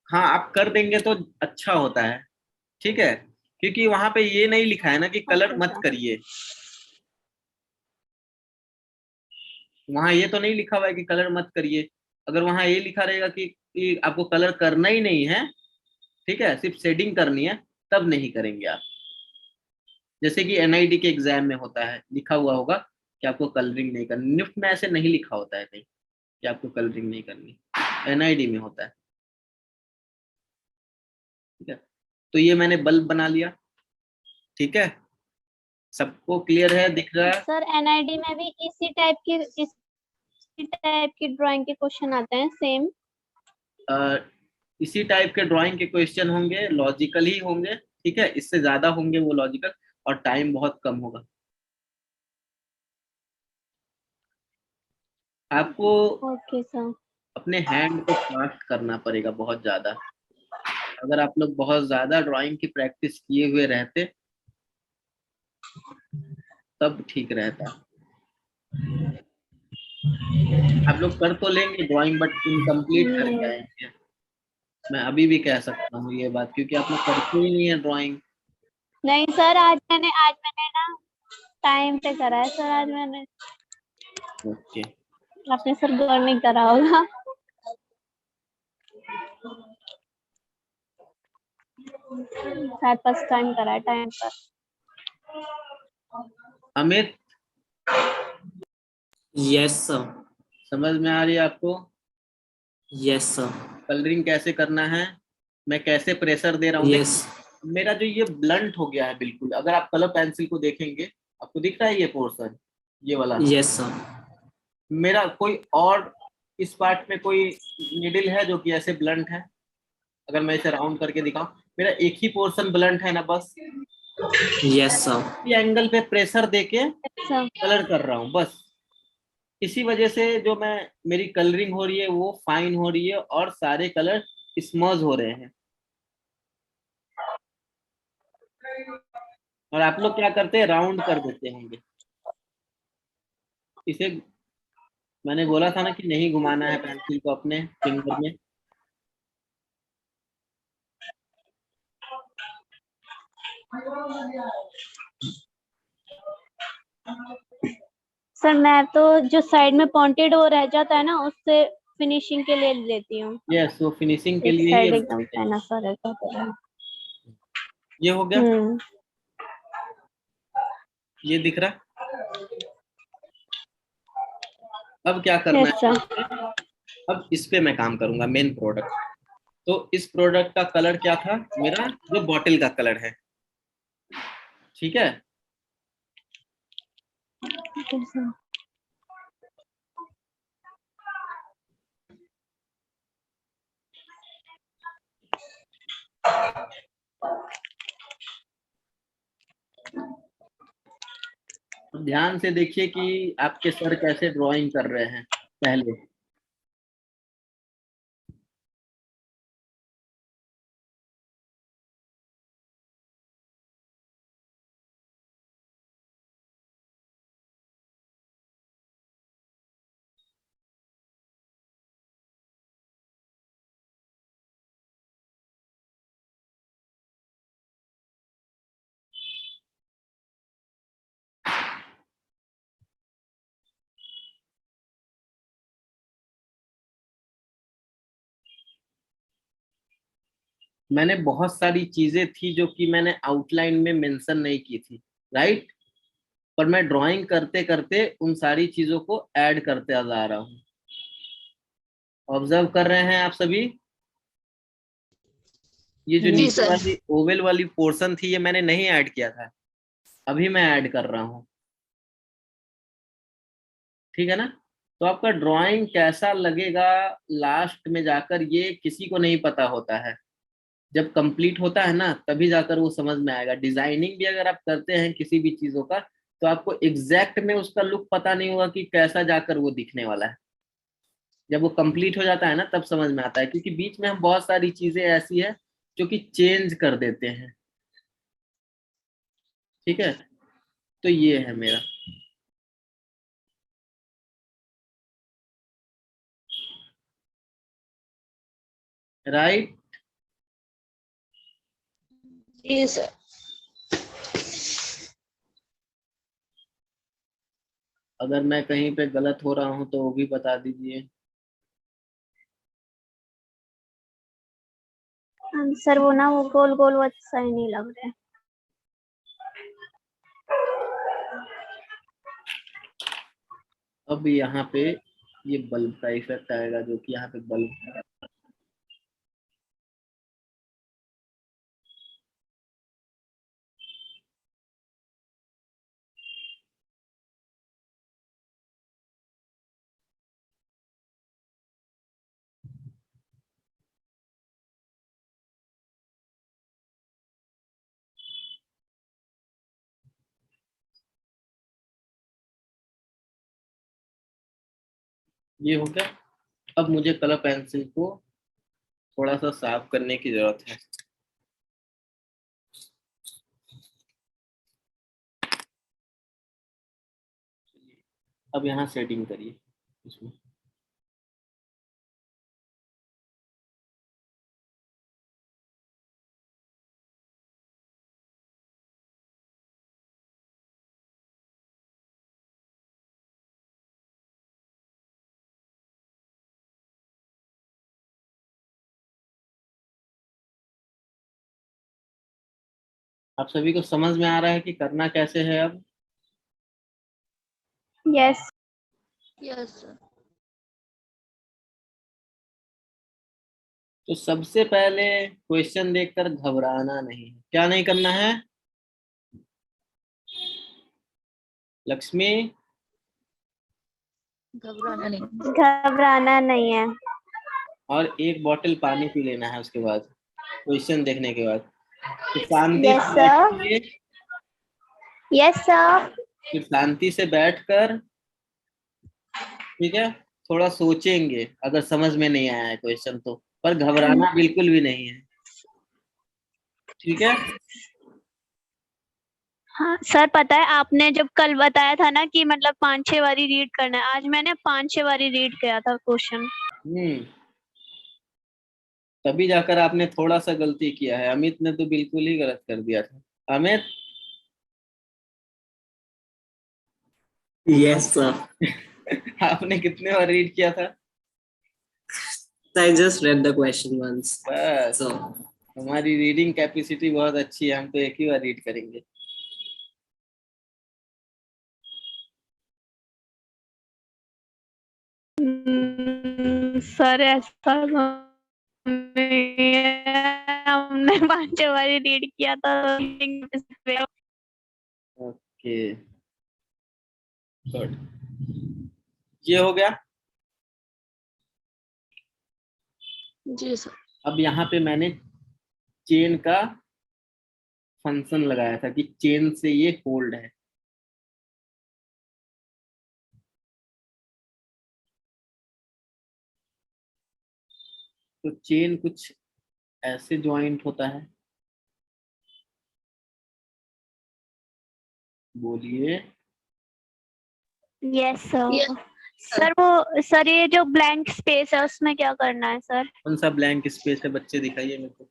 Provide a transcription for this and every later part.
हाँ आप कर देंगे तो अच्छा होता है, ठीक है, क्योंकि वहां पे ये नहीं लिखा है ना कि कलर ओके मत सर। करिए। वहां ये तो नहीं लिखा हुआ है कि कलर मत करिए। अगर वहां ये लिखा रहेगा कि आपको कलर करना ही नहीं है, ठीक है, सिर्फ शेडिंग करनी है, तब नहीं करेंगे आप। जैसे कि एनआईडी के एग्जाम में होता है, लिखा हुआ होगा कि आपको कलरिंग नहीं करनी। निफ्ट में ऐसे नहीं लिखा होता है कहीं कि आपको कलरिंग नहीं करनी, एनआईडी में होता है, ठीक है। तो ये मैंने बल्ब बना लिया, ठीक है, सबको क्लियर है, दिख रहा है? सर एनआईडी में भी इसी टाइप की ड्राइंग के क्वेश्चन आते हैं सेम? अ, इसी टाइप के ड्राइंग के क्वेश्चन होंगे, लॉजिकल ही होंगे, ठीक है, इससे ज्यादा होंगे वो लॉजिकल, और टाइम बहुत कम होगा। आपको ओके सर। अपने हैंड को फास्ट करना पड़ेगा बहुत ज्यादा। अगर आप लोग बहुत ज्यादा ड्राइंग की प्रैक्टिस किए हुए रहते तब ठीक रहता। आप लोग कर तो लेंगे ड्राइंग, बट इनकम्प्लीट करके हम्म। आएंगे। मैं अभी भी कह सकता हूँ ये बात, क्योंकि आप लोग करते ही नहीं है ड्राइंग। नहीं सर, आज मैंने ना टाइम पे करा है सर, आज मैंने। ओके। आपने सर गौर नहीं करा होगा। शायद फर्स्ट टाइम करा है टाइम पर। Amit, yes sir. समझ में आ रही है आपको? Yes sir. कलरिंग कैसे करना है, मैं कैसे प्रेशर दे रहा हूँ, देख। यस। मेरा जो ये ब्लंट हो गया है बिल्कुल, अगर आप कलर पेंसिल को देखेंगे, आपको दिख रहा है ये पोर्शन, ये वाला। Yes sir. मेरा कोई और इस पार्ट में कोई निडिल है जो कि ऐसे ब्लंट है? अगर मैं इसे राउंड करके दिखाऊं, मेरा एक ही पोर्शन ब्लंट है ना, बस। Yes sir. ये एंगल पे प्रेशर देके अच्छा। कलर कर रहा हूँ बस। इसी वजह से जो मैं मेरी कलरिंग हो रही है वो फाइन हो रही है, और सारे कलर स्मज हो रहे हैं। और आप लोग क्या करते हैं, राउंड कर देते होंगे इसे। मैंने बोला था ना कि नहीं घुमाना है पेंसिल को अपने फिंगर में। सर मैं तो जो साइड में पॉइंटेड वो रह जाता है ना, उससे फिनिशिंग के लिए लेती हूँ। यस, वो फिनिशिंग के एक लिए ही साइड हम एकदम करते हैं। पैना सा रहता है। ये हो गया, हम्म। ये दिख रहा। अब क्या करना यस है सर। मुझे? अब इस पे मैं काम करूंगा, मेन प्रोडक्ट। तो इस प्रोडक्ट का कलर क्या था मेरा, जो बॉटल का कलर है, ठीक है। Okay sir. ध्यान से देखिए कि आपके सर कैसे ड्राइंग कर रहे हैं पहले। मैंने बहुत सारी चीजें थी जो कि मैंने आउटलाइन में मेंशन नहीं की थी, राइट। पर मैं ड्राइंग करते करते उन सारी चीजों को ऐड करते जा रहा हूँ। ऑब्जर्व कर रहे हैं आप सभी? ये जो जी नीचे सर। वाली ओवल वाली पोर्शन थी, ये मैंने नहीं ऐड किया था, अभी मैं ऐड कर रहा हूँ, ठीक है ना। तो आपका ड्राइंग कैसा लगेगा लास्ट में जाकर, ये किसी को नहीं पता होता है। जब कंप्लीट होता है ना, तभी जाकर वो समझ में आएगा। डिजाइनिंग भी अगर आप करते हैं किसी भी चीजों का, तो आपको एग्जैक्ट में उसका लुक पता नहीं होगा कि कैसा जाकर वो दिखने वाला है। जब वो कंप्लीट हो जाता है ना, तब समझ में आता है, क्योंकि बीच में हम बहुत सारी चीजें ऐसी है जो कि चेंज कर देते हैं, ठीक है। तो ये है मेरा, राइट। जी सर। अगर मैं कहीं पे गलत हो रहा हूँ तो वो भी बता दीजिए। सर वो ना वो गोल गोल वो सही नहीं लग रहे। अब यहाँ पे ये बल्ब का इफेक्ट आएगा, जो कि यहाँ पे बल्ब, ये हो गया। अब मुझे कलर पेंसिल को थोड़ा सा साफ करने की जरूरत है। अब यहाँ सेटिंग करिए इसमें। आप सभी को समझ में आ रहा है कि करना कैसे है अब? यस। Yes sir. तो सबसे पहले क्वेश्चन देखकर घबराना नहीं है। क्या नहीं करना है लक्ष्मी? घबराना नहीं। घबराना नहीं है। और एक बोतल पानी पी लेना है उसके बाद, क्वेश्चन देखने के बाद। तो शांति यस से सर। बैठिए। Yes sir. फिर शांति से बैठकर, ठीक है, थोड़ा सोचेंगे अगर समझ में नहीं आया है क्वेश्चन तो, पर घबराना बिल्कुल भी नहीं है, ठीक है? हाँ सर, पता है आपने जब कल बताया था ना कि मतलब 5-6 बारी रीड करना है, आज मैंने 5-6 बारी रीड किया था क्वेश्चन। तभी जाकर आपने थोड़ा सा गलती किया है। अमित ने तो बिल्कुल ही गलत कर दिया था। Amit, Yes, sir. आपने कितने बार रीड किया था? I just read the question once. बस, So, हमारी रीडिंग कैपेसिटी बहुत अच्छी है, हम तो एक ही बार रीड करेंगे। सर ऐसा नहीं है, हमने 5-6 बारी रीड किया था। Okay, good. ये हो गया। जी सर। अब यहाँ पे मैंने चेन का फंक्शन लगाया था कि चेन से ये होल्ड है। तो चेन कुछ ऐसे ज्वाइंट होता है। बोलिए। Yes Yes, sir. सर वो सर ये जो ब्लैंक स्पेस है उसमें क्या करना है सर? कौन सा ब्लैंक स्पेस है बच्चे, दिखाइए मेरे को।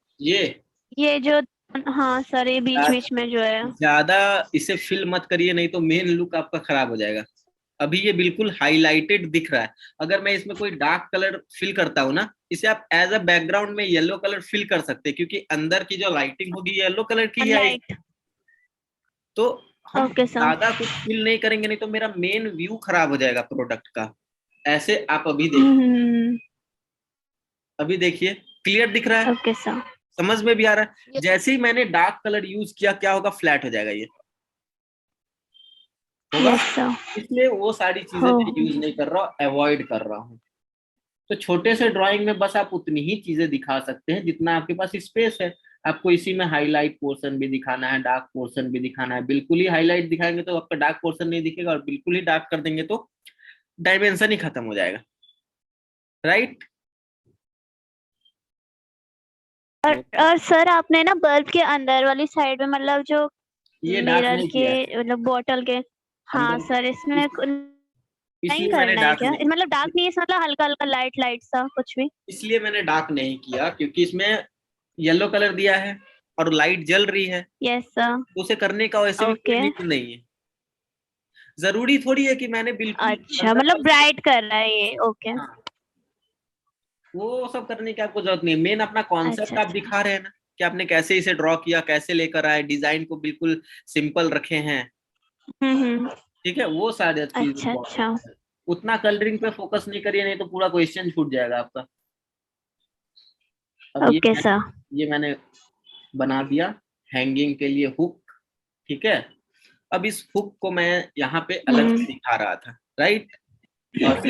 ये जो, हाँ सर, ये बीच बीच में जो है। ज्यादा इसे फिल मत करिए, नहीं तो मेन लुक आपका खराब हो जाएगा। अभी ये बिल्कुल हाईलाइटेड दिख रहा है। अगर मैं इसमें कोई डार्क कलर फिल करता हूँ ना, इसे आप एज अ बैकग्राउंड में येलो कलर फिल कर सकते हैं, क्योंकि अंदर की जो लाइटिंग होगी येलो कलर की है। लाइट। तो हम ओके सर। ज्यादा कुछ फिल नहीं करेंगे, नहीं तो मेरा मेन व्यू खराब हो जाएगा प्रोडक्ट का। ऐसे आप अभी देखिए, अभी देखिए, क्लियर दिख रहा है, ओके सर। समझ में भी आ रहा है। Yes. जैसे ही मैंने डार्क कलर यूज किया, क्या होगा, फ्लैट हो जाएगा ये, होगा। Yes sir. इसलिए वो सारी चीजें मैं यूज नहीं कर रहा हूँ, अवॉइड कर रहा हूँ। तो छोटे से ड्राइंग में बस आप उतनी ही चीजें दिखा सकते हैं जितना आपके पास स्पेस है। आपको इसी में हाईलाइट पोर्शन भी दिखाना है, डार्क पोर्शन भी दिखाना है। बिल्कुल ही हाईलाइट दिखाएंगे तो आपका डार्क पोर्शन नहीं दिखेगा, और बिल्कुल ही डार्क कर देंगे तो डायमेंशन ही खत्म हो जाएगा, राइट? और सर आपने ना बल्ब के अंदर वाली साइड में, मतलब जो ये डार्क मिरर नहीं के, किया है मतलब बॉटल के, हाँ अंदर, सर, इसमें नहीं इसलिए मैंने करना है डार्क क्या? नहीं, मतलब डार्क नहीं है, इसमें मतलब हल्का हल्का लाइट लाइट सा कुछ भी। इसलिए मैंने डार्क नहीं किया क्योंकि इसमें येलो कलर दिया है, और लाइट जल रही है यस सर। तो उसे करने का वैसे भी कोई Okay. नीड नहीं है। जरूरी थोड़ी है कि मैंने बिल्कुल अच्छा, मतलब ब्राइट कर रहा है ये। ओके। हाँ, वो सब करने की आपको जरूरत नहीं है। मेन अपना अच्छा कॉन्सेप्ट आप अच्छा। दिखा रहे हैं ना कि आपने कैसे इसे ड्रॉ किया, कैसे लेकर आए, डिजाइन को बिल्कुल सिंपल रखे हैं, हम्म। ठीक है, वो सारी चीज अच्छा अच्छा। इम्पोर्टेंट है। उतना कलरिंग पे फोकस नहीं करिए, नहीं तो पूरा क्वेश्चन छूट जाएगा आपका। अब ओके सर। ये मैंने बना दिया हैंगिंग के लिए हुक, ठीक है। अब इस हुक को मैं यहाँ पे अलग से दिखा रहा था, राइट, और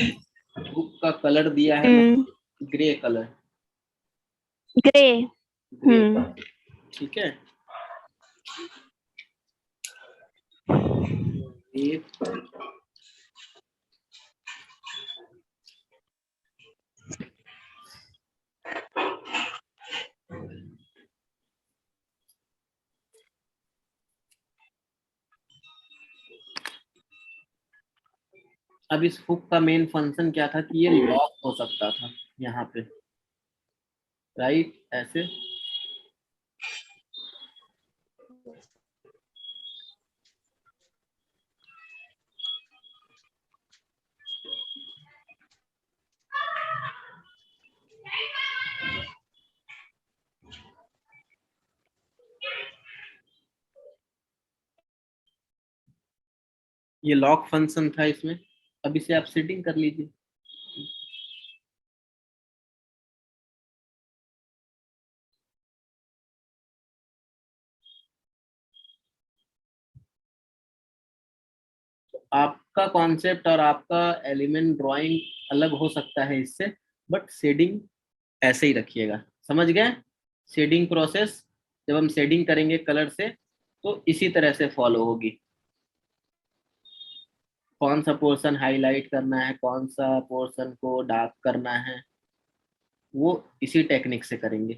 हुक का कलर दिया है हम्म। मैंने grey colour, grey. Grey colour, ठीक है। ये अब इस हुक का मेन फंक्शन क्या था कि ये लॉक हो सकता था यहाँ पे, राइट, ऐसे। ये लॉक फंक्शन था इसमें। अब इसे आप सेटिंग कर लीजिए। आपका कॉन्सेप्ट और आपका एलिमेंट ड्राइंग अलग हो सकता है इससे, बट शेडिंग ऐसे ही रखिएगा, समझ गए। शेडिंग प्रोसेस जब हम शेडिंग करेंगे कलर से तो इसी तरह से फॉलो होगी। कौन सा पोर्शन हाईलाइट करना है, कौन सा पोर्शन को डार्क करना है, वो इसी टेक्निक से करेंगे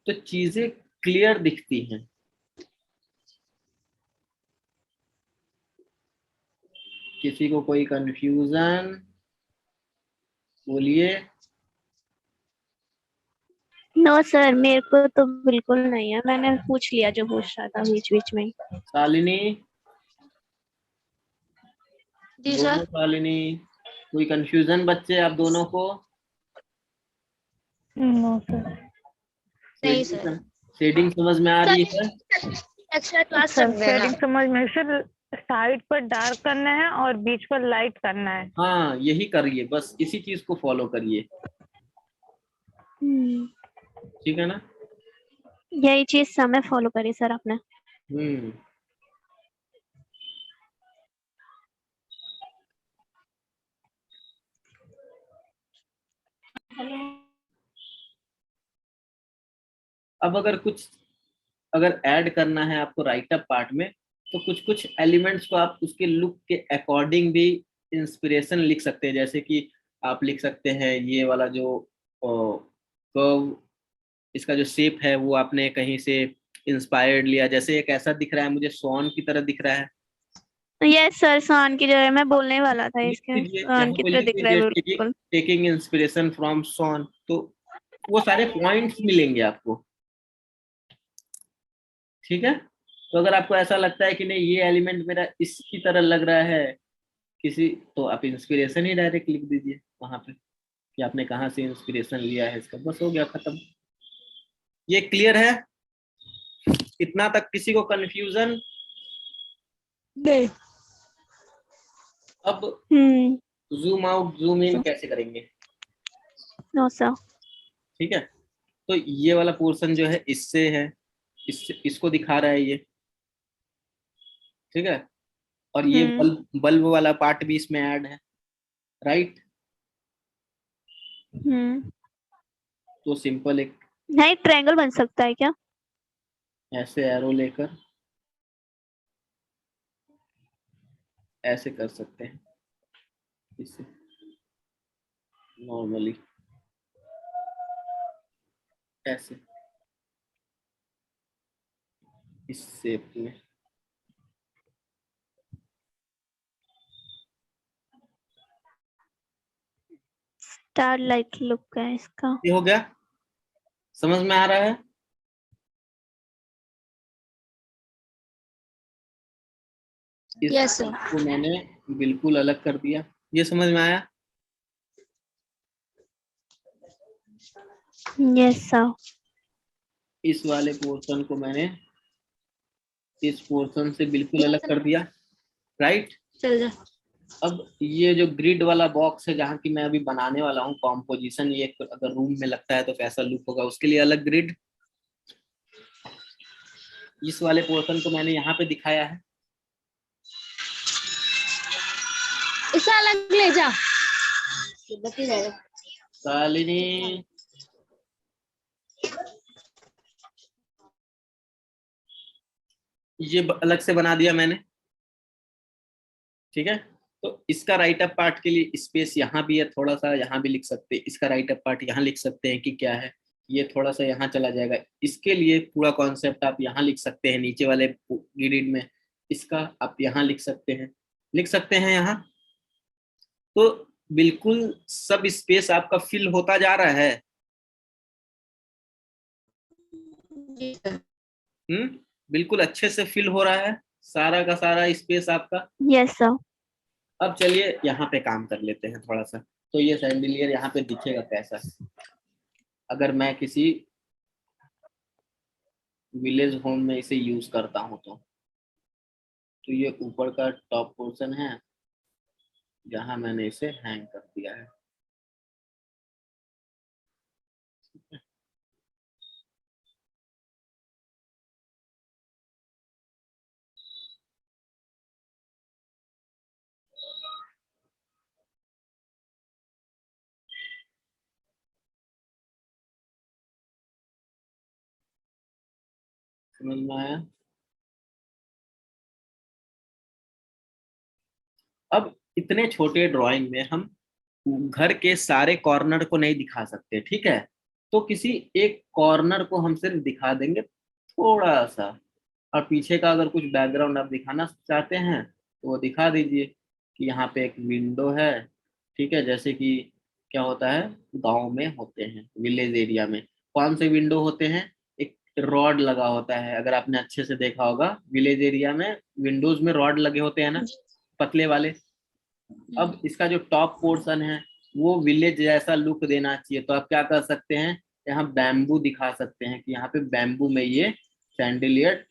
तो चीजें क्लियर दिखती हैं। किसी को कोई कंफ्यूजन, बोलिए। नो सर, मेरे को तो बिल्कुल नहीं है, मैंने पूछ लिया जो पूछ रहा था बीच बीच में। शालिनी, जी दोनों सर। शालिनी, कोई कंफ्यूजन बच्चे आप दोनों को? No sir. नहीं सर। शेडिंग समझ में आ रही है? एक्स्ट्रा क्लास सर रख देना। शेडिंग समझ में, सिर्फ साइड पर डार्क करना है और बीच पर लाइट करना है। हाँ, यही करिए, बस इसी चीज को फॉलो करिए, ठीक है ना। यही चीज समय फॉलो करी सर आपने। हम्म। अब अगर ऐड करना है आपको राइटअप पार्ट में तो कुछ कुछ एलिमेंट्स को आप उसके लुक के अकॉर्डिंग भी इंस्पिरेशन लिख सकते हैं। जैसे कि आप लिख सकते हैं ये वाला जो कर्व, इसका जो शेप है वो आपने कहीं से इंस्पायर्ड लिया। जैसे एक ऐसा दिख रहा है, मुझे सॉन की तरह दिख रहा है, यस सर, स्वान की जगह मैं बोलने वाला था, लिख इसके दीजिए, स्वान यहाँ की पे तरह लिख दिख रहा है दीजिए बिल्कुल। टेकिंग इंस्पिरेशन फ्रॉम सॉन, तो वो सारे पॉइंट्स मिलेंगे आपको, ठीक है। तो अगर आपको ऐसा लगता है कि नहीं ये एलिमेंट मेरा इसकी तरह लग रहा है किसी, तो आप इंस्पिरेशन ही डायरेक्ट लिख दीजिए वहां पे कि आपने कहाँ से इंस्पिरेशन लिया है इसका, बस हो गया खत्म। ये क्लियर है? इतना तक किसी को कंफ्यूजन? नहीं। अब जूम आउट जूम इन कैसे करेंगे? No sir. ठीक है, तो ये वाला पोर्शन जो है इससे है, इसको दिखा रहा है ये, ठीक है। और ये बल्ब बल्ब वाला पार्ट भी इसमें ऐड है, राइट। तो सिंपल एक नहीं, ट्रायंगल बन सकता है क्या? ऐसे एरो लेकर ऐसे कर सकते हैं, इससे नॉर्मली ऐसे इस शेप में। स्टार लाइक लुक है इसका। ये हो गया, समझ में आ रहा है? इस Yes, sir. को मैंने बिल्कुल अलग कर दिया। ये समझ में आया? Yes sir. इस वाले पोर्शन को मैंने इस पोर्शन से बिल्कुल अलग कर दिया, राइट। चल जा। अब ये जो ग्रिड वाला बॉक्स है जहाँ की मैं अभी बनाने वाला हूँ कॉम्पोजिशन, ये अगर रूम में लगता है तो कैसा लुक होगा, उसके लिए अलग ग्रिड। इस वाले पोर्शन को मैंने यहाँ पे दिखाया है। इसे अलग ले जा। बत्ती जाएगा। शालिनी, ये अलग से बना दिया मैंने, ठीक है। तो इसका राइट अप पार्ट के लिए स्पेस यहाँ भी है, थोड़ा सा यहाँ भी लिख सकते हैं, इसका राइट अप पार्ट यहाँ लिख सकते हैं कि क्या है, ये थोड़ा सा यहाँ चला जाएगा। इसके लिए पूरा कॉन्सेप्ट आप यहाँ लिख सकते हैं, नीचे वाले ग्रिड में इसका आप यहाँ लिख सकते हैं यहाँ। तो बिल्कुल सब स्पेस आपका फिल होता जा रहा है। बिल्कुल अच्छे से फिल हो रहा है सारा का सारा स्पेस आपका। Yes sir. अब चलिए यहाँ पे काम कर लेते हैं थोड़ा सा। तो ये सैंडिलियर यहाँ पे दिखेगा कैसा, अगर मैं किसी विलेज होम में इसे यूज करता हूँ तो ये ऊपर का टॉप पोर्शन है जहाँ मैंने इसे हैंग कर दिया है। समझ में आया? अब इतने छोटे ड्राइंग में हम घर के सारे कॉर्नर को नहीं दिखा सकते, ठीक है। तो किसी एक कॉर्नर को हम सिर्फ दिखा देंगे थोड़ा सा, और पीछे का अगर कुछ बैकग्राउंड आप दिखाना चाहते हैं तो वो दिखा दीजिए कि यहाँ पे एक विंडो है, ठीक है। जैसे कि क्या होता है गांव में होते हैं, विलेज एरिया में कौन से विंडो होते हैं, एक रॉड लगा होता है, अगर आपने अच्छे से देखा होगा विलेज एरिया में विंडोज में रॉड लगे होते हैं ना, पतले वाले। अब इसका जो टॉप पोर्शन है वो विलेज जैसा लुक देना चाहिए, तो आप क्या कर सकते हैं, यहाँ बैम्बू दिखा सकते हैं कि यहाँ पे बैम्बू में ये सैंडिलियर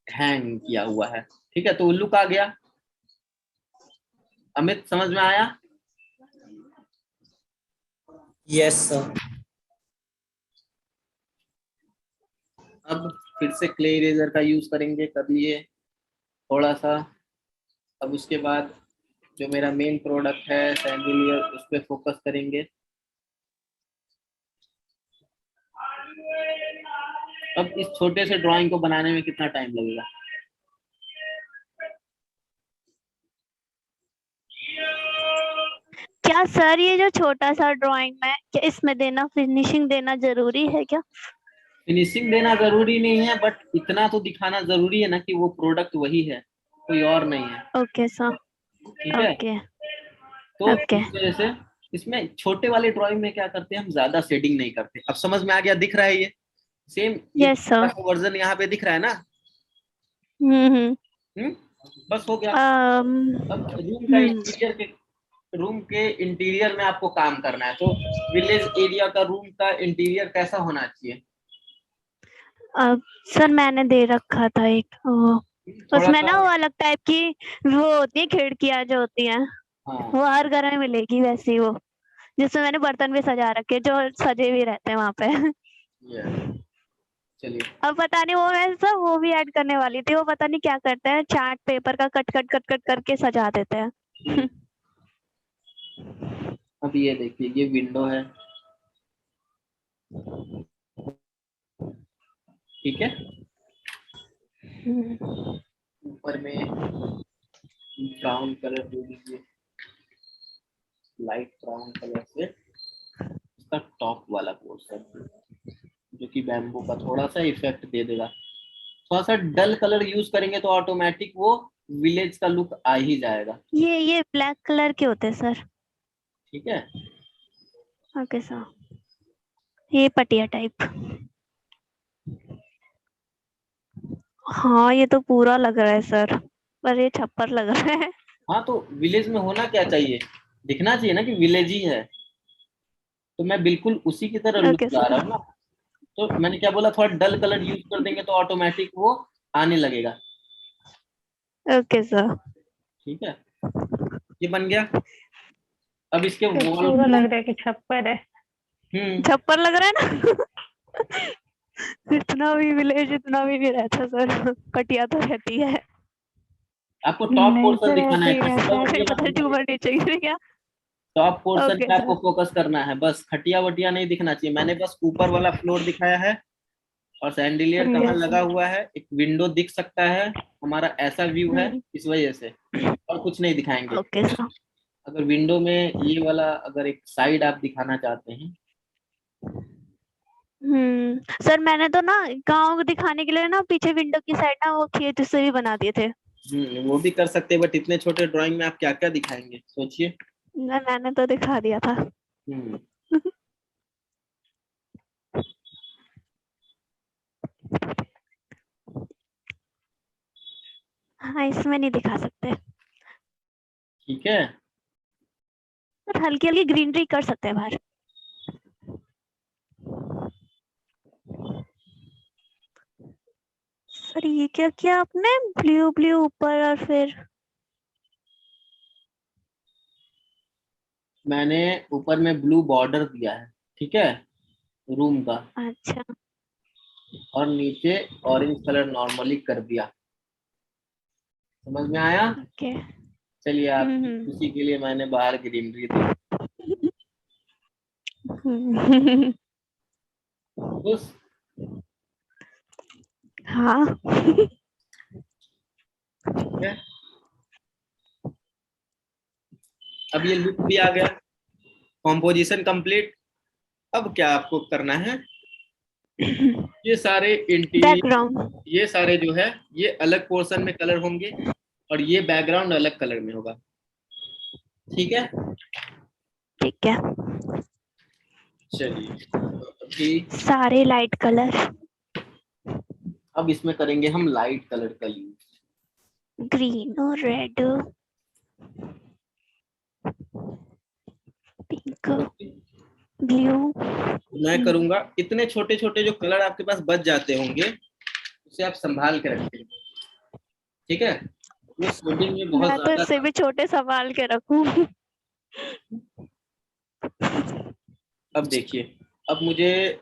हैंग किया हुआ है, ठीक है। तो लुक आ गया। अमित समझ में आया? Yes, sir. अब फिर से क्ले इरेजर का यूज करेंगे, कर लिए थोड़ा सा। अब उसके बाद जो मेरा मेन प्रोडक्ट है सैंडिलियर, उस पर फोकस करेंगे। अब इस छोटे से ड्राइंग को बनाने में कितना टाइम लगेगा? क्या सर ये जो छोटा सा ड्राइंग में क्या इसमें देना फिनिशिंग देना जरूरी है क्या? फिनिशिंग देना जरूरी नहीं है, बट इतना तो दिखाना जरूरी है ना कि वो प्रोडक्ट वही है, कोई और नहीं है। Okay sir. ठीक है। ओके तो ओके। इस वजह से इसमें छोटे वाले ड्राइंग में क्या करते हैं, हम ज्यादा शेडिंग नहीं करते। अब समझ में आ गया? दिख रहा है ये सेम यस सर। वर्जन यहाँ पे दिख रहा है ना? हम्म। बस हो गया। अब रूम के इंटीरियर में आपको काम करना है, तो विलेज एरिया का रूम का इंटीरियर कैसा होना चाहिए? सर मैंने दे रखा था एक उसमें ना वो अलग टाइप की वो होती है खिड़कियां जो होती हैं, हाँ। वो हर घर में मिलेगी वैसी, वो जिसमें मैंने बर्तन भी सजा रखे जो सजे भी रहते हैं वहां पे। चलिए। अब पता नहीं वो मैं सब वो भी ऐड करने वाली थी, वो पता नहीं क्या करते हैं चार्ट पेपर का कट कट कट कट करके सजा देते हैं। अब ये देखिए ये विंडो है, ठीक है। ऊपर में ब्राउन कलर दे दीजिए, लाइट ब्राउन कलर से इसका टॉप वाला पोर्शन, जो कि बैम्बू का थोड़ा सा इफेक्ट दे देगा। थोड़ा सा डल कलर यूज करेंगे तो ऑटोमेटिक वो विलेज का लुक आ ही जाएगा। ये ब्लैक कलर के होते हैं सर। ठीक है। Okay sir. ये पटिया टाइप। हाँ ये तो पूरा लग रहा है सर। पर ये छप्पर लग रहा है। हाँ तो विलेज में होना क्या चाहिए, दिखना चाहिए ना कि विलेज ही है, तो मैं बिल्कुल उसी की तरह लुक ओके ला रहा सर। हूँ ना। तो मैंने क्या बोला, थोड़ा डल कलर यूज कर देंगे तो ऑटोमेटिक वो आने लगेगा। Okay sir. ठीक है, ये बन गया। अब इसके तो वॉल पूरा को लग रहा है कि छप्पर है। छप्पर लग रहा है ना। इतना भी विलेज इतना भी नहीं रहता सर, कटिया तो रहती है। आपको टॉप नहीं पोर्शन सर, दिखाना ऐसे है, ही खटिया रहता है। वटिया पता नहीं झूमर है। नीचे गिर गया। टॉप पोर्शन ओके पे आपको सर। फोकस करना है, बस खटिया वटिया नहीं दिखना चाहिए। मैंने बस ऊपर वाला फ्लोर दिखाया है, और सैंडिलियर कहाँ यस लगा सर। हुआ है, एक विंडो दिख सकता है, हमारा ऐसा व्यू है, हम्म। इस वजह से और कुछ नहीं दिखाएंगे। Okay sir. अगर विंडो में ये वाला अगर एक साइड आप दिखाना चाहते हैं, सर मैंने तो ना गांव दिखाने के लिए ना पीछे विंडो की साइड ना वो खेत से भी बना दिए थे। वो भी कर सकते हैं, बट इतने छोटे ड्राइंग में आप क्या क्या दिखाएंगे, सोचिए। मैंने तो दिखा दिया था। हम्म हाँ इसमें नहीं दिखा सकते। ठीक है। सर हल्की हल्की ग्रीनरी कर सकते हैं बाहर। सर ये क्या किया आपने, ब्लू ब्लू ऊपर और फिर मैंने ऊपर में ब्लू बॉर्डर दिया है, ठीक है, रूम का, अच्छा। और नीचे ऑरेंज कलर नॉर्मली कर दिया। समझ में आया। ओके। चलिए, आप हम्म। उसी के लिए मैंने बाहर ग्रीनरी दी। हम्म। खुश। हाँ। ठीक है, अब ये लुक भी आ गया, कॉम्पोजिशन कंप्लीट। अब क्या आपको करना है, ये सारे इंटीरियर, बैकग्राउंड। ये सारे जो है ये अलग पोर्शन में कलर होंगे, और ये बैकग्राउंड अलग कलर में होगा। ठीक है, ठीक है। चलिए अभी सारे लाइट कलर। अब इसमें करेंगे हम लाइट कलर का यूज। ग्रीन और रेड, पिंक, ब्लू। मैं करूंगा, इतने छोटे छोटे जो कलर आपके पास बच जाते होंगे उसे आप संभाल के रखें। ठीक है, वो शेडिंग में बहुत मैं तो ज्यादा इससे भी छोटे संभाल के रखूं। अब देखिए, अब मुझे,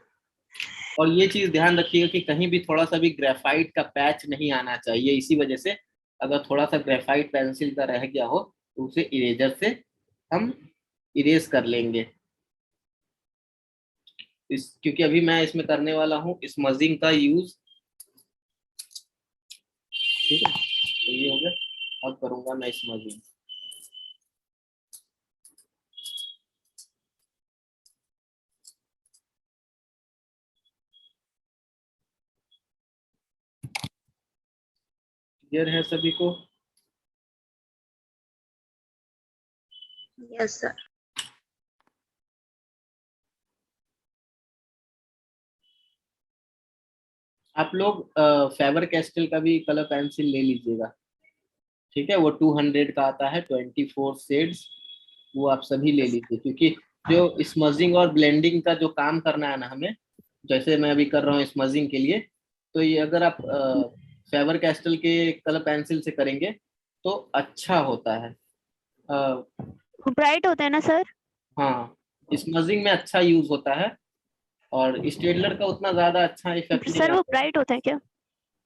और ये चीज ध्यान रखिएगा कि कहीं भी थोड़ा सा भी ग्रेफाइट का पैच नहीं आना चाहिए, इसी वजह से अगर थोड़ा सा ग्रेफाइट पेंसिल का रह गया हो तो उसे इरेजर से हम इरेज कर लेंगे। क्योंकि अभी मैं इसमें करने वाला हूँ स्मजिंग का यूज। ठीक है, तो ये हो गया, अब करूंगा मैं स्मजिंग। क्लियर है सभी को। Yes sir. आप लोग फेबर कैस्टल का भी कलर पेंसिल ले लीजिएगा। ठीक है, वो 200 का आता है, 24 शेड्स, वो आप सभी ले लीजिए, क्योंकि जो स्मजिंग और ब्लेंडिंग का जो काम करना है ना हमें, जैसे मैं अभी कर रहा हूँ स्मजिंग के लिए, तो ये अगर आप फेबर कैस्टल के कलर पेंसिल से करेंगे तो अच्छा होता है। अ, ब्राइट होते हैं ना सर। हाँ, स्मजिंग में अच्छा यूज होता है, और स्टेडलर का उतना ज्यादा अच्छा इफेक्ट नहीं सर वो आता है। ब्राइट होता है क्या?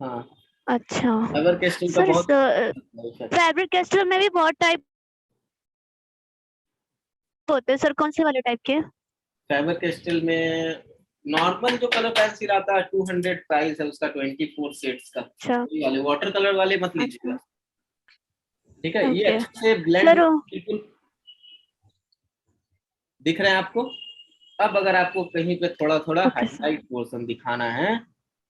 हाँ, अच्छा। फेबर कैस्टल का सर बहुत इफेक्ट। फैब्रिक कैस्टल में भी बहुत टाइप होते हैं सर, कौन से वाले टाइप के? फेबर कैस्टल में नॉर्मल जो कलर पेंसिल आता है 200 प्राइस है उसका, 24 शेड्स का, अच्छा। ये वाले वाटर कलर वाले मत लीजिएगा। अच्छा। ठीक है, ये ओके अच्छे से ब्लेंड, सर। बिल्कुल दिख रहे हैं आपको। अब अगर आपको कहीं पे थोड़ा थोड़ा ओके सर। हाईलाइट पोर्शन दिखाना है,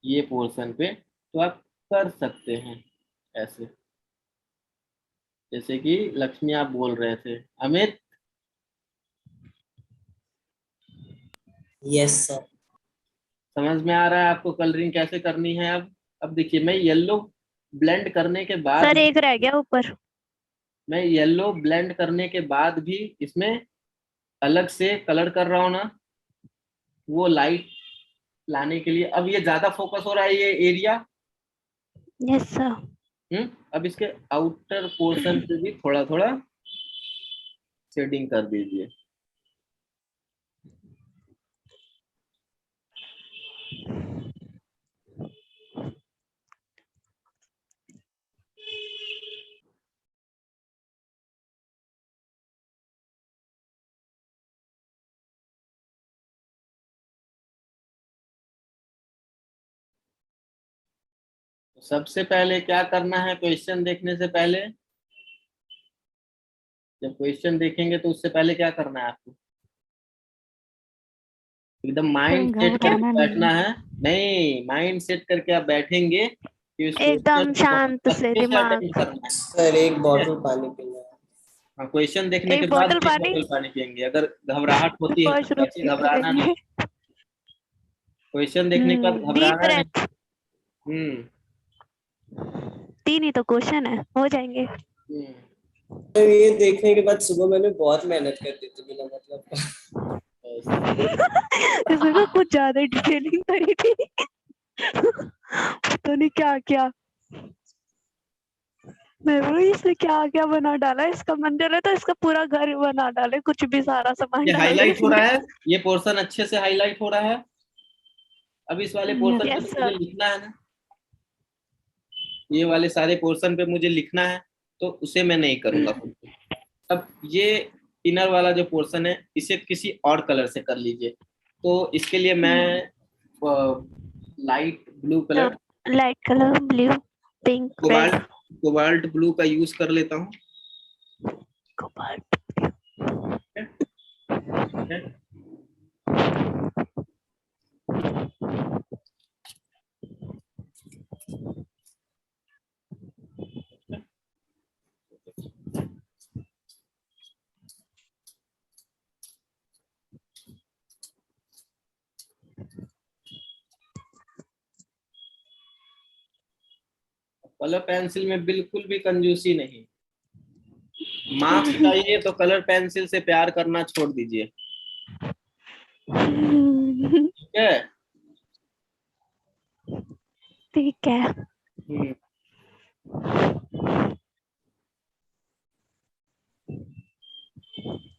ये पोर्शन पे, तो आप कर सकते हैं ऐसे, जैसे कि लक्ष्मी आप बोल रहे थे। Amit, Yes, sir. समझ में आ रहा है आपको कलरिंग कैसे करनी है। अब देखिए, मैं येलो ब्लेंड करने के बाद सर एक रह गया ऊपर। मैं येलो ब्लेंड करने के बाद भी इसमें अलग से कलर कर रहा हूँ ना, वो लाइट लाने के लिए। अब ये ज्यादा फोकस हो रहा है ये एरिया। Yes sir. अब इसके आउटर पोर्शन पे भी थोड़ा थोड़ा शेडिंग कर दीजिए। तो सबसे पहले क्या करना है, क्वेश्चन देखने से पहले, जब क्वेश्चन देखेंगे तो उससे पहले क्या करना है आपको, एकदम माइंड सेट करके घबराना नहीं बैठना है। है। नहीं, माइंड सेट करके आप बैठेंगे कि उस एकदम क्वेश्चन को बहुत शांत से अच्छे से दिमाग। अटेंड करना है। सर एक बॉटल पानी पीना है। हाँ, क्वेश्चन देखने के एक बाद बोतल एक पानी। बोतल पानी पियेंगे। अगर घबराहट होती है तो वॉशरूम वैसे की घबराना नहीं, करेंगे। क्वेश्चन देखने के बाद डीप घबराना नहीं। ब्रेथ। हम्म 3 ही तो क्वेश्चन है, हो जाएंगे। हम्म। सर ये देखने के बाद सुबह मैंने बहुत मेहनत कर दी थी बिना मतलब का। इसमें तो कुछ ज्यादा डिटेलिंग करी थी। पता नहीं क्या क्या। मैं बोली इसने क्या क्या बना डाला है, इसका मन चले तो इसका पूरा घर बना डाले, कुछ भी सारा सामान ये डाल दे हाईलाइट हो इसमें। रहा है, ये पोर्शन अच्छे से हाईलाइट हो रहा है। अब इस वाले पोर्शन पे यस तो मुझे सर। लिखना है ना, ये वाले सारे पोर्शन पे मुझे लिखना है, तो उसे मैं नहीं करूंगा खुद से। अब ये इनर वाला जो पोर्शन है इसे किसी और कलर से कर लीजिए। तो इसके लिए मैं light blue colour, light colour, blue, pink, cobalt red, cobalt blue का यूज कर लेता हूँ। कोबाल्ट। ठीक है? कलर पेंसिल में बिल्कुल भी कंजूसी नहीं। मार्क्स चाहिए तो कलर पेंसिल से प्यार करना छोड़ दीजिए। ठीक है? ठीक है। हम्म,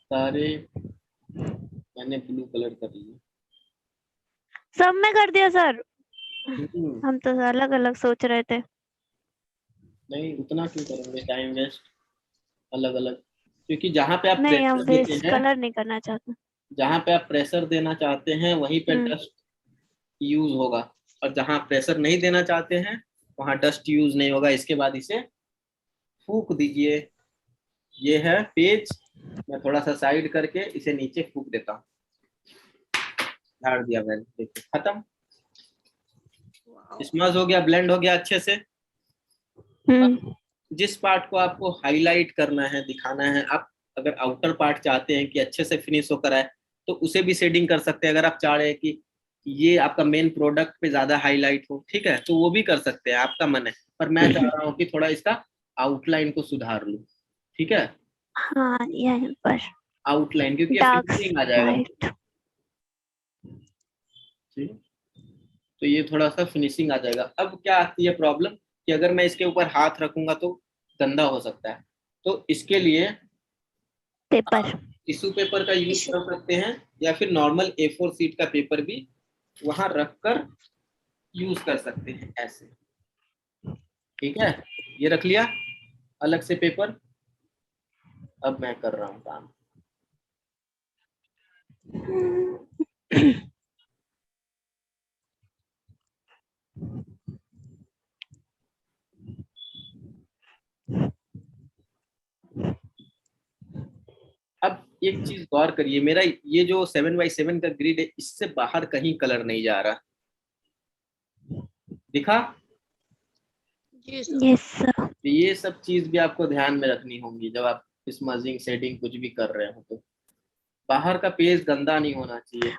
सारे मैंने ब्लू कलर कर लिए। सब में कर दिया सर। हम्म, हम तो अलग अलग सोच रहे थे। नहीं, उतना क्यों करेंगे टाइम वेस्ट अलग अलग, क्योंकि जहाँ पे आप नहीं, हम प्रेशर देते वेस्ट हैं, कलर नहीं करना चाहते। जहाँ पे आप प्रेशर देना चाहते हैं वहीं पे हम्म। डस्ट यूज होगा, और जहाँ प्रेशर नहीं देना चाहते हैं वहाँ डस्ट यूज नहीं होगा। इसके बाद इसे फूक दीजिए। ये है पेज, मैं थोड़ा सा साइड करके इसे नीचे फूक देता हूँ। झाड़ दिया मैंने, देखिए खत्म। स्मज हो गया, ब्लेंड हो गया अच्छे से। अब जिस पार्ट को आपको हाईलाइट करना है, दिखाना है, आप अगर आउटर पार्ट चाहते हैं कि अच्छे से फिनिश होकर आए तो उसे भी शेडिंग कर सकते हैं। अगर आप चाह रहे हैं कि ये आपका मेन प्रोडक्ट पे ज्यादा हाईलाइट हो, ठीक है, तो वो भी कर सकते हैं, आपका मन है। पर मैं चाह रहा हूँ कि थोड़ा इसका आउटलाइन को सुधार लूं। ठीक है, हाँ, यहाँ पर आउटलाइन, क्योंकि ये डार्क फिनिशिंग आ जाएगा। वाइट। ठीक है? तो ये थोड़ा सा फिनिशिंग आ जाएगा। अब क्या आती है प्रॉब्लम कि अगर मैं इसके ऊपर हाथ रखूंगा तो गंदा हो सकता है। तो इसके लिए पेपर। टिश्यू पेपर का यूज कर सकते हैं, या फिर नॉर्मल A4 शीट का पेपर भी वहां रखकर यूज कर सकते हैं ऐसे। ठीक है, ये रख लिया अलग से पेपर। अब मैं कर रहा हूँ काम। अब एक चीज गौर करिए, मेरा ये जो 7x7 का ग्रिड है इससे बाहर कहीं कलर नहीं जा रहा, दिखा? Yes sir. तो ये सब चीज भी आपको ध्यान में रखनी होंगी जब आप स्मजिंग शेडिंग कुछ भी कर रहे हो। तो बाहर का पेज गंदा नहीं होना चाहिए।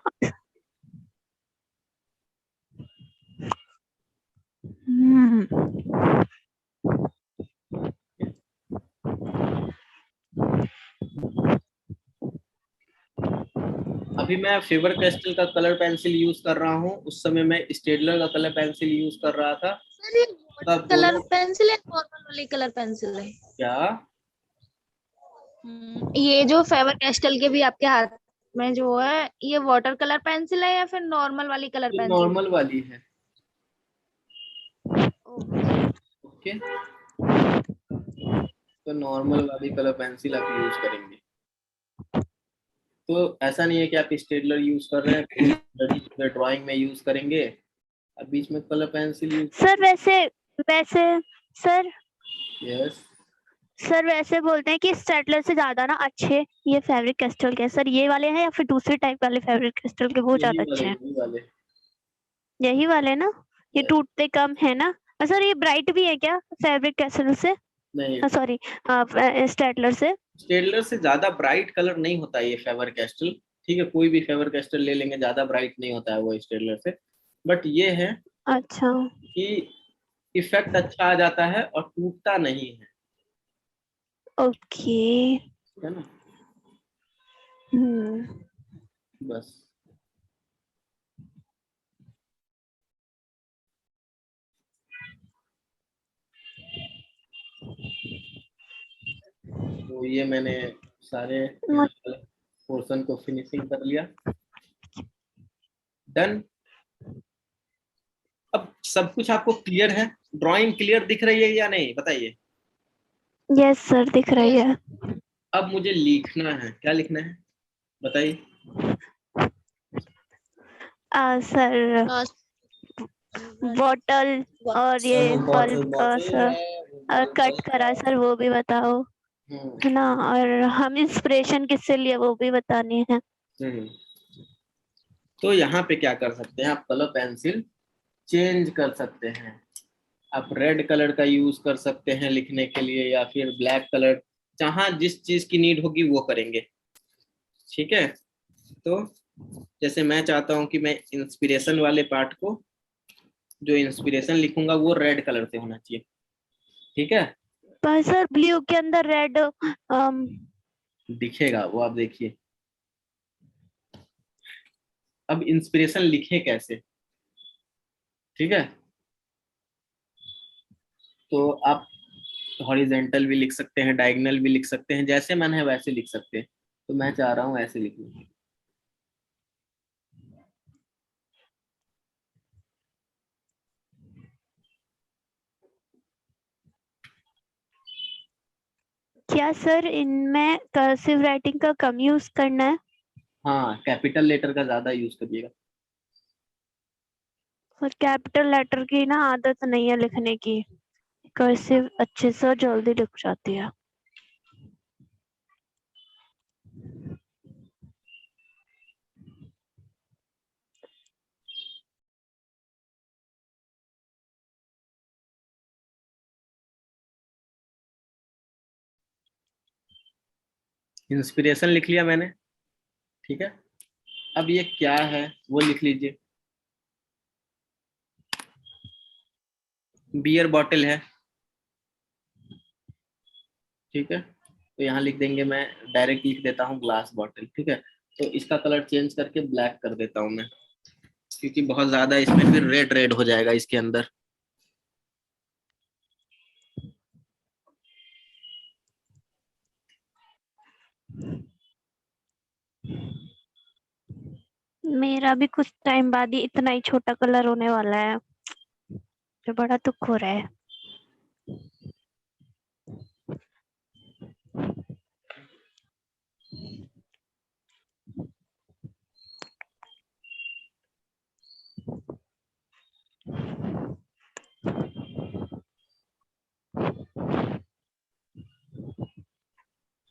अभी मैं फेबर कैस्टल का कलर पेंसिल यूज कर रहा हूँ, उस समय मैं स्टेडलर का कलर पेंसिल यूज कर रहा था। सर ये तब कलर दोनों पेंसिल है, नॉर्मल वाली कलर पेंसिल है? क्या ये जो फेबर कैस्टल के भी आपके हाथ में जो है, ये वाटर कलर पेंसिल है या फिर नॉर्मल वाली कलर ये पेंसिल? नॉर्मल वाली है। ओके, तो नॉर्मल वाली कलर पेंसिल आप यूज करेंगे। तो ऐसा नहीं है कि आप स्टेडलर यूज कर रहे हैं ड्राइंग में यूज करेंगे, अब बीच में कलर पेंसिल यूज। सर वैसे वैसे सर यस, सर वैसे बोलते हैं कि स्टेडलर से ज्यादा ना अच्छे ये फैब्रिक कैस्टल के, सर ये वाले हैं या फिर दूसरे टाइप वाले फैब्रिक कैस्टल के वो ज्यादा अच्छे हैं? यही वाले। यही वाले ना, ये Yes. टूटते कम है ना? और सर ये ब्राइट भी है क्या फैब्रिक कैस्टल से, नहीं, सॉरी स्टेडलर से? स्टेडलर से ज्यादा ब्राइट कलर नहीं होता ये फेबर कैस्टल। ठीक है, कोई भी फेबर कैस्टल ले लेंगे, ज्यादा ब्राइट नहीं होता है वो स्टेडलर से। बट ये है अच्छा। कि इफेक्ट अच्छा आ जाता है और टूटता नहीं है, ओके। है ना। बस तो ये मैंने सारे पोर्शन को फिनिशिंग कर लिया। डन। अब सब कुछ आपको क्लियर है, ड्राइंग क्लियर दिख रही है या नहीं, बताइए। यस सर दिख रही है। अब मुझे लिखना है, क्या लिखना है बताइए। सर बॉटल और ये बॉटल बल्ब का बॉटल सर है, कट करा सर वो भी बताओ, है ना? और हम इंस्पिरेशन किससे लिए वो भी बतानी है। तो यहाँ पे क्या कर सकते हैं, आप कलर पेंसिल चेंज कर सकते हैं। आप रेड कलर का यूज कर सकते हैं लिखने के लिए, या फिर ब्लैक कलर, जहाँ जिस चीज की नीड होगी वो करेंगे। ठीक है, तो जैसे मैं चाहता हूँ कि मैं इंस्पिरेशन वाले पार्ट को, जो इंस्पिरेशन लिखूंगा वो रेड कलर से होना चाहिए। ठीक है, पर सर ब्लू के अंदर रेड दिखेगा वो, आप देखिए। अब इंस्पिरेशन लिखे कैसे, ठीक है, तो आप हॉरिजेंटल भी लिख सकते हैं, डायगोनल भी लिख सकते हैं, जैसे मन है वैसे लिख सकते हैं। तो मैं चाह रहा हूँ ऐसे लिखूं। क्या सर इनमें कर्सिव राइटिंग का कम यूज करना है? हाँ, कैपिटल लेटर का ज्यादा यूज करिएगा। और कैपिटल लेटर की ना आदत नहीं है लिखने की, कर्सिव अच्छे से जल्दी लिख जाती है। इंस्पिरेशन लिख लिया मैंने, ठीक है। अब ये क्या है वो लिख लीजिए। बियर बॉटल है, ठीक है, तो यहाँ लिख देंगे, मैं डायरेक्ट लिख देता हूँ ग्लास बॉटल। ठीक है, तो इसका कलर चेंज करके ब्लैक कर देता हूँ मैं, क्योंकि बहुत ज्यादा इसमें फिर रेड रेड हो जाएगा इसके अंदर। मेरा भी कुछ टाइम बाद ही इतना ही छोटा कलर होने वाला है, जो बड़ा दुख हो रहा है।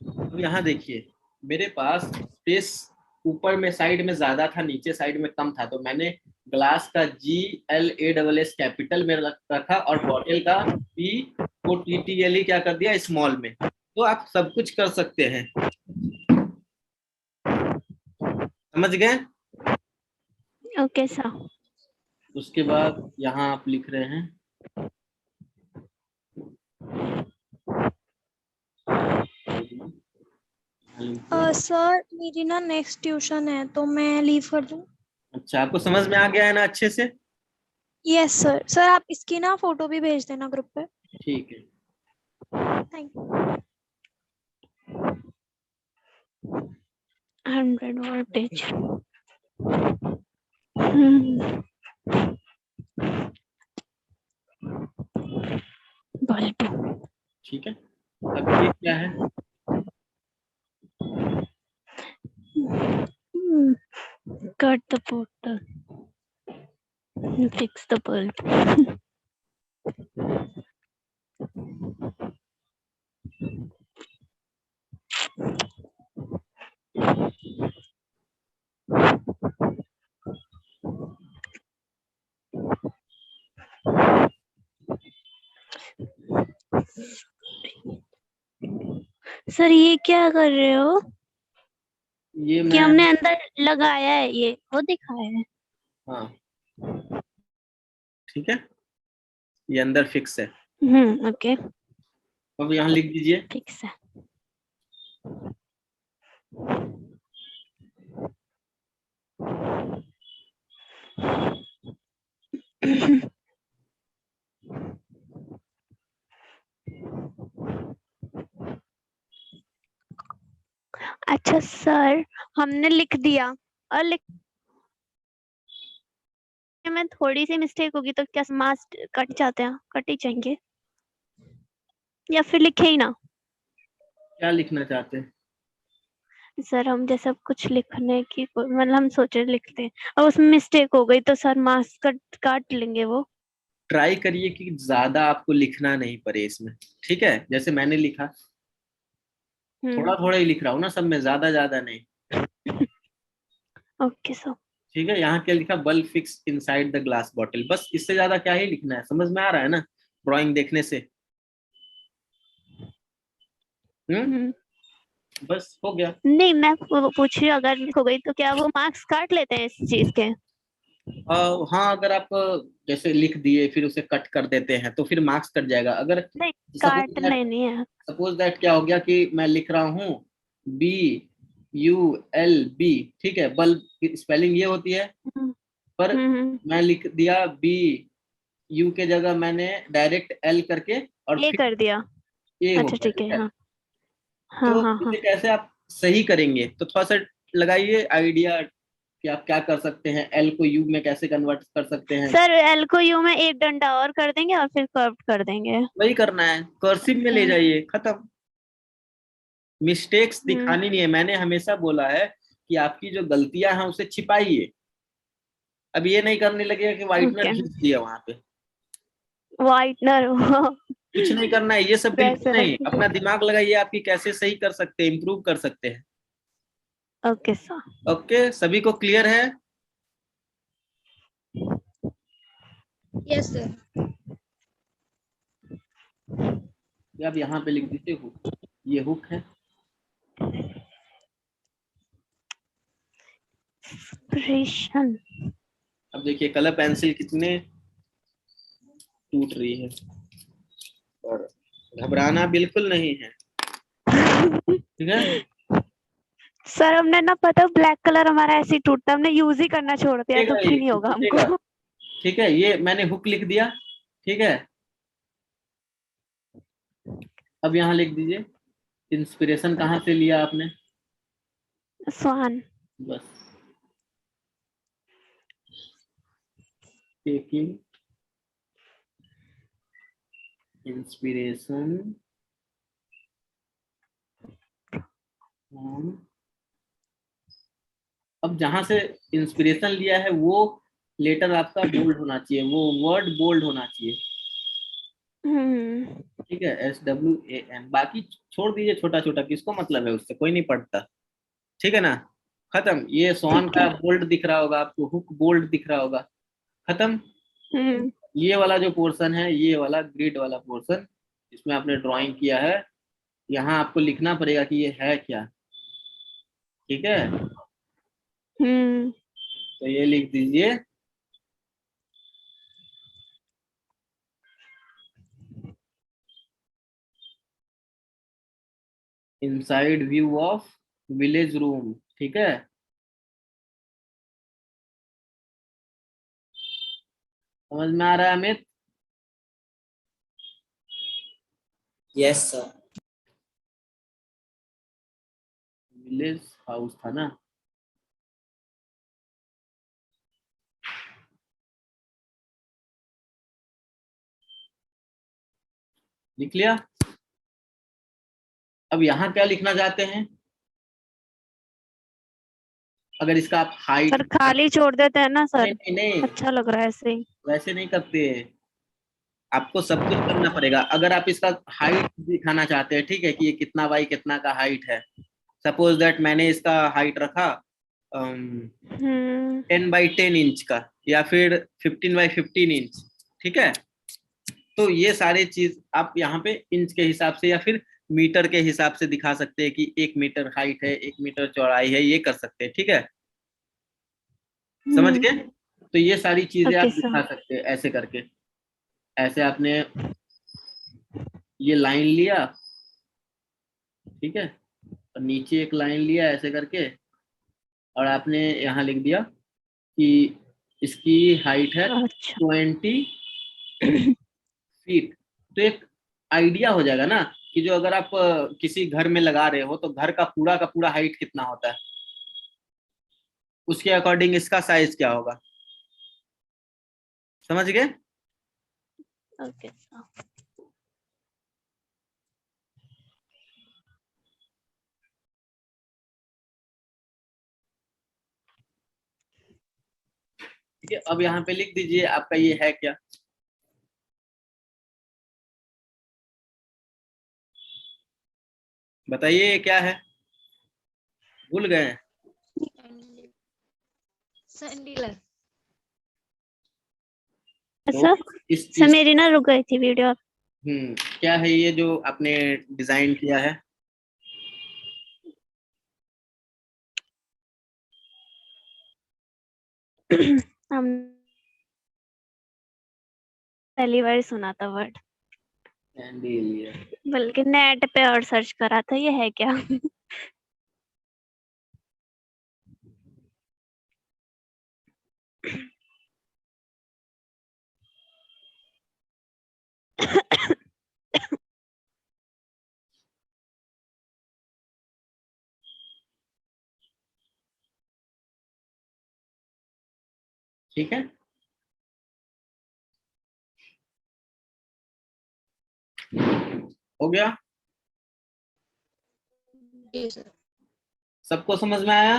अब यहाँ देखिए, मेरे पास स्पेस ऊपर में साइड में ज्यादा था, नीचे साइड में कम था, तो मैंने ग्लास का GLASS कैपिटल में रखा और बॉटल का BOTTLE क्या कर दिया, स्मॉल में। तो आप सब कुछ कर सकते हैं, समझ गए। Okay sir. उसके बाद यहाँ आप लिख रहे हैं सर मेरी ना नेक्स्ट ट्यूशन है तो मैं लीव कर दूं? अच्छा, आपको समझ में आ गया है ना अच्छे से? Yes sir. सर आप इसकी ना फोटो भी भेज देना ग्रुप पे। ठीक है। Thank you. 100 voltage. बल्ब। ठीक है, अब ये क्या है? Cut the portal. Fix the bulb. Sir ये क्या कर रहे हो? ये कि मैं, हमने अंदर लगाया है ये वो दिखाया है। हाँ ठीक है, ये अंदर फिक्स है। ओके अब यहाँ लिख दीजिए। फिक्स है। अच्छा सर हमने लिख दिया और लिख में थोड़ी सी मिस्टेक होगी तो क्या मार्क्स कट जाते हैं? कट ही जाएंगे या फिर लिखे ही ना? क्या लिखना चाहते हैं? सर हम जैसा कुछ लिखने की मतलब हम सोचे लिखते हैं और उसमें मिस्टेक हो गई तो सर मार्क्स काट लेंगे वो। ट्राई करिए कि ज्यादा आपको लिखना नहीं पड़े इसमें, ठीक है? जैसे मैंने लिखा, थोड़ा थोड़ा ही लिख रहा हूँ ना सब में, ज्यादा ज्यादा नहीं। Okay sir. ठीक है, यहाँ क्या लिखा? Bulb fix inside the glass bottle. बस इससे ज्यादा क्या ही लिखना है? समझ में आ रहा है ना ड्राइंग देखने से? बस हो गया। नहीं मैं पूछ रही हूँ अगर हो गई तो क्या वो मार्क्स काट लेते हैं इस चीज के? हाँ, अगर आप जैसे लिख दिए फिर उसे कट कर देते हैं तो फिर मार्क्स कट जाएगा। अगर नहीं काटने नहीं है। सपोज दैट क्या हो गया कि मैं लिख रहा हूँ BULB, ठीक है, बल्ब की स्पेलिंग ये होती है, पर मैं लिख दिया BU के जगह मैंने डायरेक्ट L करके और ये फिर कर दिया। A हो अच्छा गया, ठीक है। ठीक है? हाँ हाँ तो हाँ हाँ। इसे कैसे आप सही करेंगे? तो थोड़ा सा लगाइए आइडिया कि आप क्या कर सकते हैं, L को U में कैसे कन्वर्ट कर सकते हैं। सर एल को यू में एक डंडा और कर देंगे और फिर कर्व कर देंगे। वही करना है, कर्सिव में ले जाइए, खत्म। मिस्टेक्स दिखानी नहीं है। मैंने हमेशा बोला है कि आपकी जो गलतियां हैं उसे छिपाइए। अब ये नहीं करने लगेगा कि व्हाइटनर ओके खींच दिया वहां पे, वाइटनर कुछ नहीं करना है ये सब, बिल्कुल वैसे नहीं। लगे। अपना दिमाग लगाइए आप कि कैसे सही कर सकते हैं, इम्प्रूव कर सकते हैं। Okay sir. ओके, सभी को क्लियर है? Yes sir. अब यहाँ पे लिख दीजिए हुक। ये हुक है। इंस्पिरेशन। अब देखिए कलर पेंसिल कितने टूट रही है, और घबराना बिल्कुल नहीं है, ठीक है? सर हमने ना पता ब्लैक कलर हमारा ऐसे ही टूटता, हमने यूज ही करना छोड़ दिया, दुख ही नहीं होगा हमको। ठीक है, ये मैंने हुक लिख दिया, ठीक है? अब यहाँ लिख दीजिए इंस्पिरेशन कहाँ से लिया आपने? स्वान। बस टेकिंग इंस्पिरेशन फ्रॉम। अब जहां से इंस्पिरेशन लिया है वो लेटर आपका बोल्ड होना चाहिए, वो वर्ड बोल्ड होना चाहिए, ठीक है? SWAN। बाकी छोड़ दीजिए छोटा छोटा, किसको मतलब है उससे, कोई नहीं पढ़ता, ठीक है ना? खत्म। ये स्वान ठीक का है। बोल्ड दिख रहा होगा आपको, हुक बोल्ड दिख रहा होगा, खत्म। ये वाला जो पोर्शन है, ये वाला ग्रिड वाला पोर्शन, इसमें आपने ड्राइंग किया है, यहाँ आपको लिखना पड़ेगा कि ये है क्या, ठीक है? तो ये लिख दीजिए inside view of village room, ठीक है। समझ में आ रहा है Amit? Yes sir. Village house था ना। लिख लिया। अब यहाँ क्या लिखना चाहते हैं? अगर इसका आप हाइट, सर खाली छोड़ देते हैं ना सर, नहीं नहीं, अच्छा लग रहा है ऐसे ही। वैसे नहीं करते, आपको सब कुछ करना पड़ेगा। अगर आप इसका हाइट दिखाना चाहते हैं, ठीक है, कि ये कितना बाई कितना का हाइट है, सपोज दैट मैंने इसका हाइट रखा 10x10 इंच का, या फिर 15x15 इंच, ठीक है। तो ये सारी चीज आप यहाँ पे इंच के हिसाब से या फिर मीटर के हिसाब से दिखा सकते हैं कि 1 मीटर हाइट है, 1 मीटर चौड़ाई है, ये कर सकते हैं, ठीक है। समझ गए? तो ये सारी चीजें आप ओके सर। दिखा सकते हैं ऐसे करके। ऐसे आपने ये लाइन लिया, ठीक है, और नीचे एक लाइन लिया ऐसे करके, और आपने यहाँ लिख दिया कि इसकी हाइट है अच्छा 20 फीट। तो एक आइडिया हो जाएगा ना कि जो अगर आप किसी घर में लगा रहे हो तो घर का पूरा हाइट कितना होता है, उसके अकॉर्डिंग इसका साइज क्या होगा। समझ गए? Okay sir. ठीक है, अब यहाँ पे लिख दीजिए आपका ये है क्या। बताइए ये क्या है, भूल गए? सैंडीलर। सर इस सर चीज, मेरी ना रुक गई थी वीडियो। क्या है ये जो आपने डिजाइन किया है? हम पहली बार सुना था वर्ड, सैंडीलियर। बल्कि नेट पे और सर्च करा था, ये है क्या? ठीक है, हो गया, जी सर। सबको समझ में आया?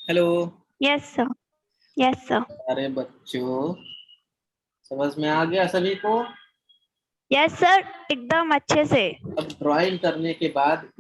Hello. Yes sir, yes sir, अरे बच्चों, समझ में आ गया सभी को? यस सर, एकदम अच्छे से। अब ड्राइंग करने के बाद